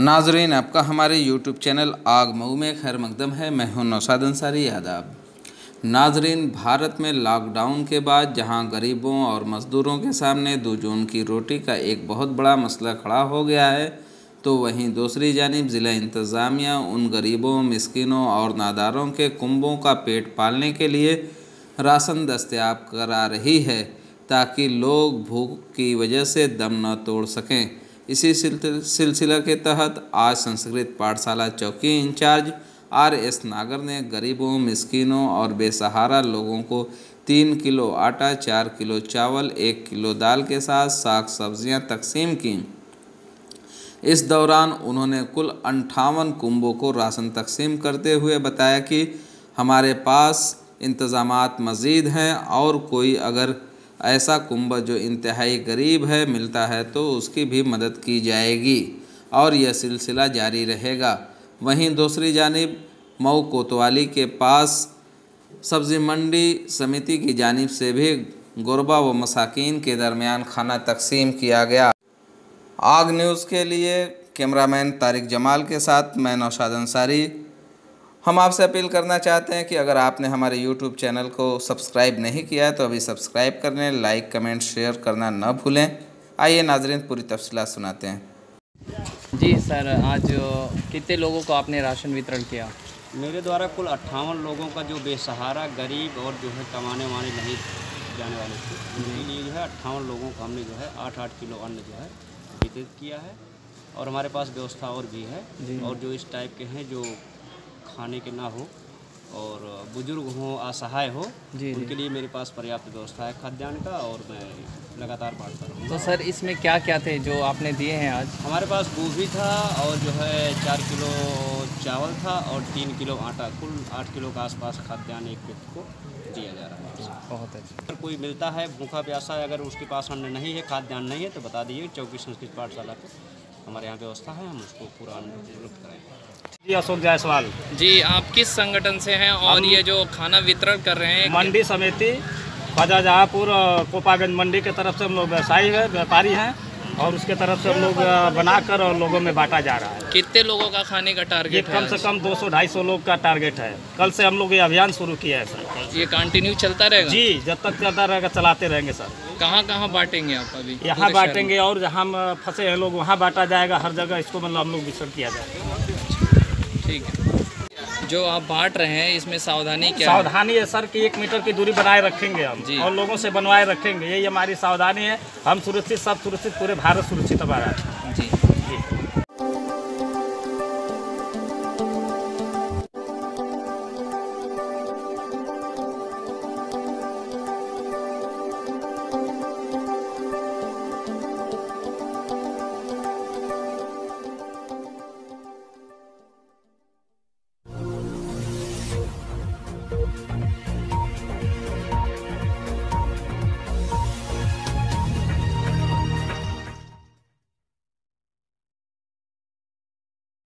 नाजरीन, आपका हमारे YouTube चैनल आग मऊ में खैर मकदम है। मैं हूं नौशाद अंसारी। आदाब नाजरीन, भारत में लॉकडाउन के बाद जहां गरीबों और मज़दूरों के सामने 2 जून की रोटी का एक बहुत बड़ा मसला खड़ा हो गया है, तो वहीं दूसरी जानिब ज़िला इंतज़ामिया उन गरीबों, मिस्किनों और नादारों के कुंबों का पेट पालने के लिए राशन दस्तयाब करा रही है ताकि लोग भूख की वजह से दम न तोड़ सकें। इसी सिलसिला के तहत आज संस्कृत पाठशाला चौकी इंचार्ज RS नागर ने गरीबों, मिस्किनों और बेसहारा लोगों को 3 किलो आटा, 4 किलो चावल, 1 किलो दाल के साथ साग सब्जियां तकसीम की। इस दौरान उन्होंने कुल 58 कुंबों को राशन तकसीम करते हुए बताया कि हमारे पास इंतज़ामात मज़ीद हैं और कोई अगर ऐसा कुंबा जो इंतहाई गरीब है मिलता है तो उसकी भी मदद की जाएगी और यह सिलसिला जारी रहेगा। वहीं दूसरी जानिब मऊ कोतवाली के पास सब्ज़ी मंडी समिति की जानिब से भी गुरबा व मसाकीन के दरमियान खाना तकसीम किया गया। आग न्यूज़ के लिए कैमरामैन तारिक जमाल के साथ मैं नौशाद अंसारी। हम आपसे अपील करना चाहते हैं कि अगर आपने हमारे YouTube चैनल को सब्सक्राइब नहीं किया है तो अभी सब्सक्राइब कर लें, लाइक, कमेंट, शेयर करना न भूलें। आइए नाज़रीन, पूरी तफसीलात सुनाते हैं। जी सर, आज कितने लोगों को आपने राशन वितरण किया? मेरे द्वारा कुल 58 लोगों का जो बेसहारा, गरीब और जो है कमाने वाने नहीं जाने वाले थे, उनके लिए जो है 58 लोगों को हमने जो है 8-8 किलो अन्न जो है वितरित किया है। और हमारे पास व्यवस्था और भी है, और जो इस टाइप के हैं जो खाने के ना हो और बुजुर्ग हों, असहाय हो, उनके लिए मेरे पास पर्याप्त व्यवस्था है खाद्यान्न का, और मैं लगातार बांटता रहूँगा। तो सर, इसमें क्या क्या थे जो आपने दिए हैं आज? हमारे पास गोभी था और जो है 4 किलो चावल था और 3 किलो आटा, कुल 8 किलो के आसपास खाद्यान्न एक व्यक्ति को दिया जा रहा है। बहुत अच्छा। अगर कोई मिलता है भूखा प्यासा, अगर उसके पास अन्न नहीं है, खाद्यान्न नहीं है, तो बता दीजिए। चौकी संस्कृत पाठशाला पे हमारे यहाँ व्यवस्था है, हम उसको पूरा अन्न उपलब्ध कराएंगे। जी, अशोक जायसवाल जी, आप किस संगठन से हैं और ये जो खाना वितरण कर रहे हैं? मंडी समिति ख्वाजा जहाँपुर कोपागंज मंडी के तरफ से हम लोग व्यापारी हैं, और उसके तरफ से हम लोग बनाकर और लोगों में बांटा जा रहा है। कितने लोगों का खाने का टारगेट है? कम से कम 200-250 लोग का टारगेट है। कल से हम लोग ये अभियान शुरू किया है सर। ये कंटिन्यू चलता रहेगा? जी, जब तक चलता रहेगा, चलाते रहेंगे सर। कहाँ कहाँ बांटेंगे आप अभी? यहाँ बांटेंगे, और जहाँ फंसे हैं लोग वहाँ बांटा जाएगा। हर जगह इसको मतलब हम लोग वितरण किया जाएगा। ठीक है। जो आप बांट रहे हैं इसमें सावधानी क्या है? सावधानी है सर कि 1 मीटर की दूरी बनाए रखेंगे हम, और लोगों से बनवाए रखेंगे। यही हमारी सावधानी है। हम सुरक्षित, सब सुरक्षित, पूरे भारत सुरक्षित हमारा।